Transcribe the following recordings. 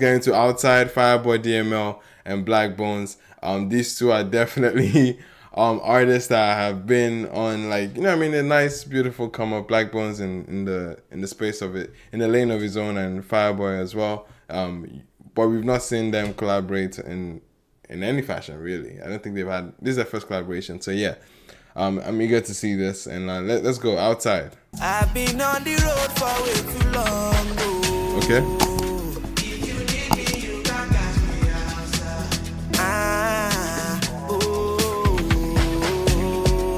get into Outside, Fireboy, DML, and Blaqbonez. These two are definitely artists that have been on, like, you know what I mean, a nice, beautiful come up. Blaqbonez in the space of it, in the lane of his own, and Fireboy as well. But we've not seen them collaborate in any fashion, really. I don't think they've had. This is their first collaboration, so yeah. I'm eager to see this, and let's go Outside. I've been on the road for way too long. Okay. If you need me, you can catch me outside.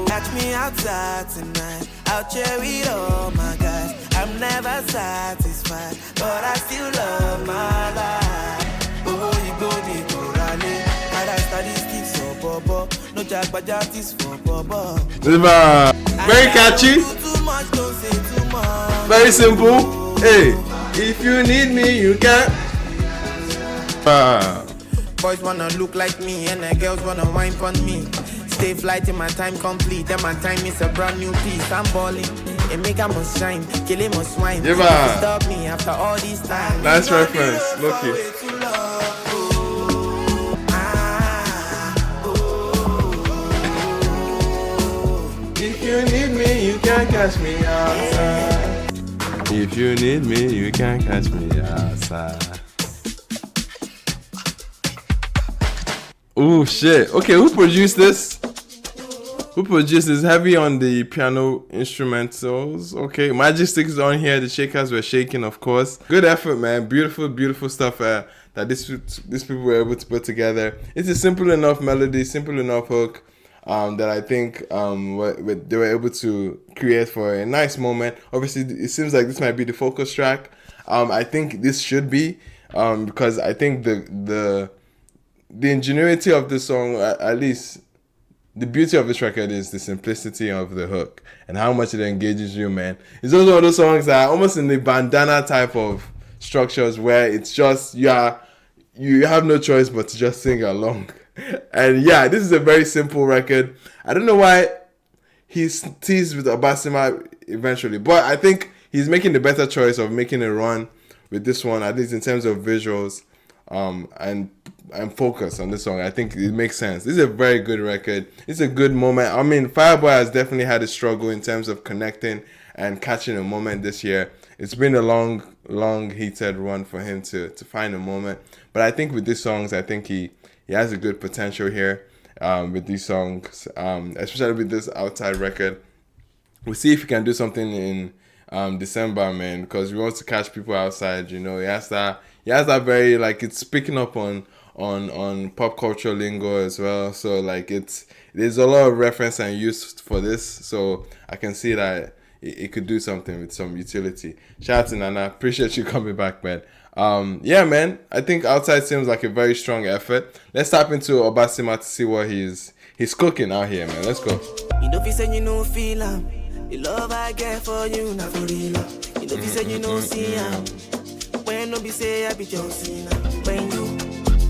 Catch me outside tonight. I'll share with all my guys. I'm never satisfied, but I still love my life. Oh, you go, Nicorale. I statistics for Bobo. No jackpajatis for Bobo. Very catchy. Very simple. Hey, if you need me, you can. Boys wanna look like me, and the girls wanna wine for me. Stay fly till my time complete, then my time is a brand new piece. I'm balling, and make I must shine, kill him must swine. Stop me after all this time. Nice reference, Loki. If you need me, you can catch me outside. If you need me, you can catch me outside. Oh shit. Okay, who produced this? Who produced this? Heavy on the piano instrumentals. Okay, Magic Stick is on here. The shakers were shaking, of course. Good effort, man. Beautiful, beautiful stuff that these people were able to put together. It's a simple enough melody, simple enough hook. That I think they were able to create for a nice moment. Obviously, it seems like this might be the focus track. I think this should be because I think the ingenuity of the song, at least the beauty of this record, is the simplicity of the hook and how much it engages you, man. It's also one of those songs that are almost in the bandana type of structures where it's just you have no choice but to just sing along. And yeah, this is a very simple record. I don't know why he's teased with Obaa Sima eventually, but I think he's making the better choice of making a run with this one, at least in terms of visuals and focus on this song. I think it makes sense. This is a very good record. It's a good moment. I mean, Fireboy has definitely had a struggle in terms of connecting and catching a moment this year. It's been a long heated run for him to find a moment. But I think with these songs, I think he has a good potential here with these songs, especially with this Outside record. We'll see if he can do something in December, man, because we want to catch people outside. You know, he has that very, like, it's picking up on pop culture lingo as well. So like there's a lot of reference and use for this. So I can see that it could do something with some utility. Shout out to Nana. Appreciate you coming back, man. Yeah, man. I think Outside seems like a very strong effort. Let's tap into Obaa Sima to see what he's cooking out here, man. Let's go. You know, if you say you know feel the love I get for you, not for real. You know, if you say you know see when no be say I be Johnson. When you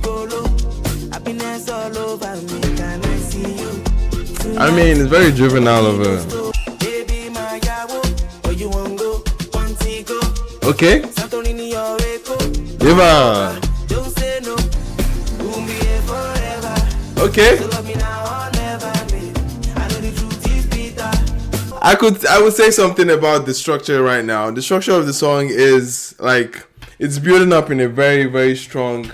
go low, happiness all over me. Can I see you? I mean, it's very juvenile of a. Baby, my yawo, where you want go? Want to go? Okay. Eva. Don't say no. We'll be here forever. Okay. So love me now or never, baby. I know the truth is bitter. I would say something about the structure right now. The structure of the song is like it's building up in a very, very strong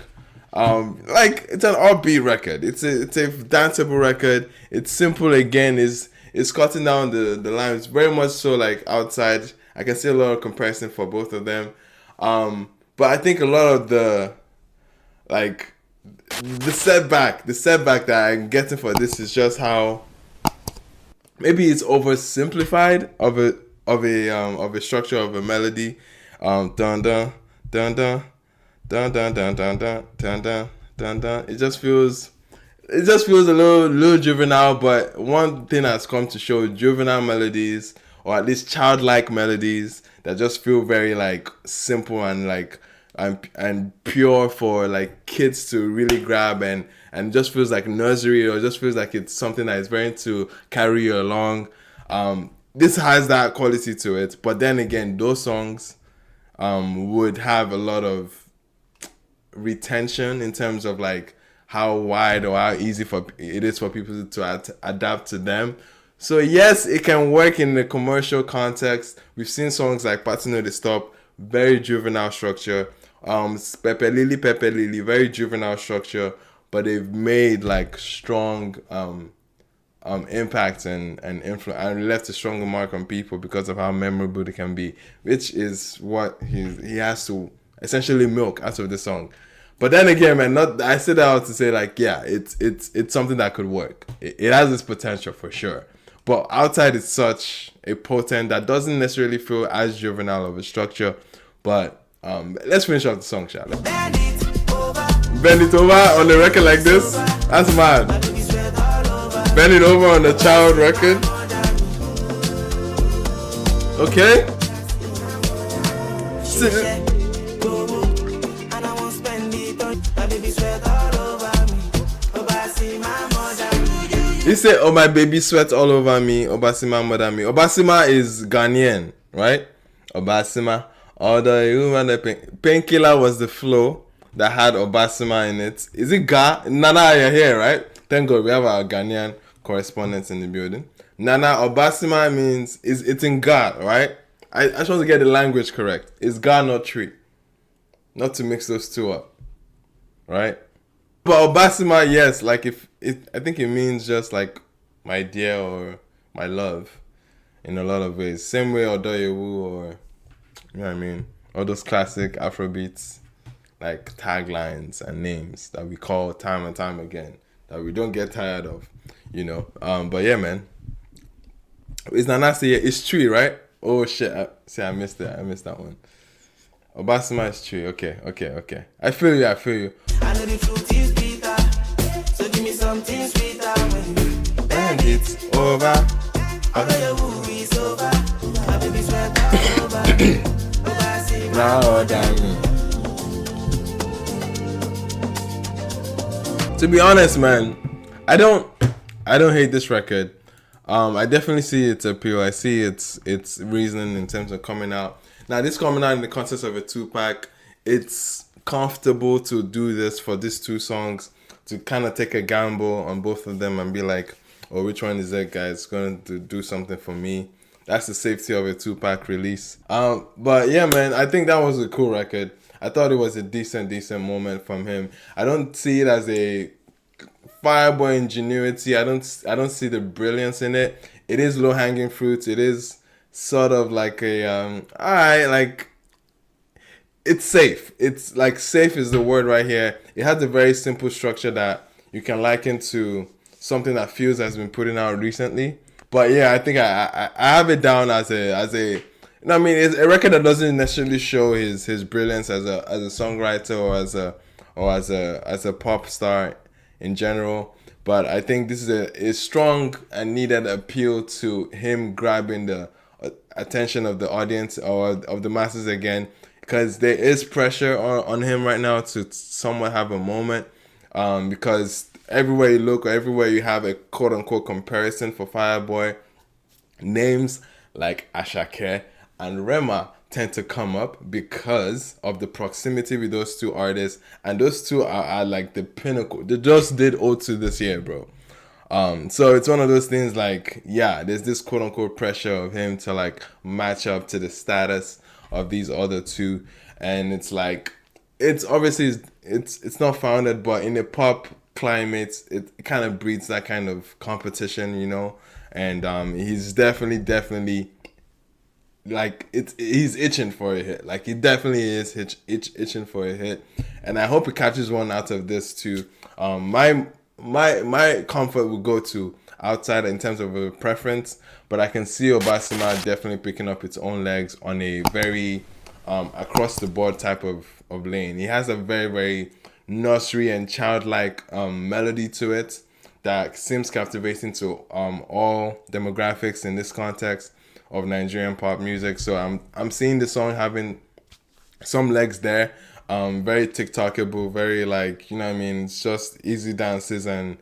like it's an upbeat record. It's a danceable record. It's simple again, is cutting down the lines very much so like Outside. I can see a lot of comparison for both of them. But I think a lot of the setback that I'm getting for this is just how maybe it's oversimplified of a structure of a melody. Dun dun dun dun dun dun dun dun dun dun dun dun. It just feels a little juvenile. But one thing that's come to show, juvenile melodies, or at least childlike melodies that just feel very like simple and like and pure for like kids to really grab, and just feels like nursery, or just feels like it's something that is going to carry you along. This has that quality to it, but then again, those songs would have a lot of retention in terms of like how wide or how easy it is for people to adapt to them. So yes, it can work in the commercial context. We've seen songs like Party No Dey Stop, very juvenile structure. Pepe Lily, very juvenile structure, but they've made like strong impact and influence, and left a stronger mark on people because of how memorable they can be, which is what he has to essentially milk out of the song. But then again, man, I said that out to say like, yeah, it's something that could work. It has its potential for sure. But outside, it's such a potent that doesn't necessarily feel as juvenile of a structure. But let's finish off the song, shall we? Bend it over on the record like this. That's mad. Bend it over on the child record. Okay. He said, "Oh, my baby sweat all over me. Obaa Sima mother me." Obaa Sima is Ghanaian, right? Obaa Sima. Although Painkiller was the flow that had Obaa Sima in it. Is it Ga? Nana, you're here, right? Thank God we have our Ghanaian correspondents in the building. Nana, Obaa Sima means it's in Ga, right? I just want to get the language correct. It's Ga, not tree. Not to mix those two up, right? But Obaa Sima, yes, like I think it means just like my dear or my love in a lot of ways. Same way Odoyewu, or you know what I mean? All those classic Afrobeats like taglines and names that we call time and time again, that we don't get tired of, you know. But yeah, man. It's Nana say it's tree, right? Oh shit! I missed it. I missed that one. Obaa Sima is tree. Okay. I feel you. I know the truth is bitter, so give me something sweeter when you bend it over. I know your woo is over. My baby sweat all over. Obaa Sima, Now damn. To be honest, man, I don't hate this record. I definitely see its appeal. I see its reasoning in terms of coming out. Now, this coming out in the context of a 2-pack, it's comfortable to do this for these 2 songs, to kind of take a gamble on both of them and be like, oh, which one is that guy? It's going to do something for me. That's the safety of a 2-pack release. But yeah, man, I think that was a cool record. I thought it was a decent moment from him. I don't see it as a Fireboy ingenuity. I don't see the brilliance in it. It is low hanging fruit. It is sort of like a alright, like it's safe. It's like safe is the word right here. It has a very simple structure that you can liken to something that Fuse has been putting out recently. But yeah, I think I have it down as a you know what I mean, it's a record that doesn't necessarily show his brilliance as a songwriter or as a pop star in general. But I think this is a strong and needed appeal to him grabbing the attention of the audience or of the masses again, because there is pressure on him right now to somewhat have a moment, because everywhere you look or everywhere you have a quote-unquote comparison for Fireboy, names like Ashake and Rema tend to come up because of the proximity with those 2 artists, and those 2 are like the pinnacle. They just did O2 this year, bro. So it's one of those things like, yeah, there's this quote unquote pressure of him to like match up to the status of these other 2, and it's like, it's obviously it's not founded, but in a pop climate, it kind of breeds that kind of competition, you know. And he's definitely like he's itching for a hit. Like he definitely is itching for a hit, and I hope he catches one out of this too. My comfort would go to outside in terms of a preference, but I can see Obaa Sima definitely picking up its own legs on a very across the board type of lane. He has a very nursery and childlike melody to it that seems captivating to all demographics in this context of Nigerian pop music. So I'm seeing the song having some legs there. Very TikTokable, very like, you know what I mean, it's just easy dances and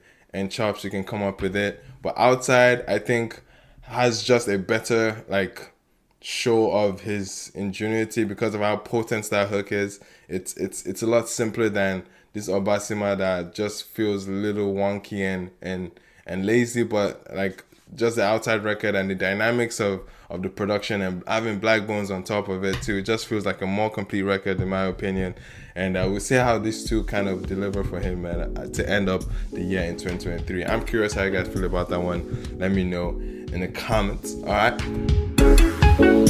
chops you can come up with it. But outside, I think has just a better like show of his ingenuity because of how potent that hook is. It's a lot simpler than this Obaa Sima that just feels a little wonky and lazy, but like just the outside record and the dynamics of the production and having Blaqbonez on top of it too, it just feels like a more complete record in my opinion. And we'll see how these two kind of deliver for him, man, to end up the year in 2023. I'm curious how you guys feel about that one. Let me know in the comments. All right.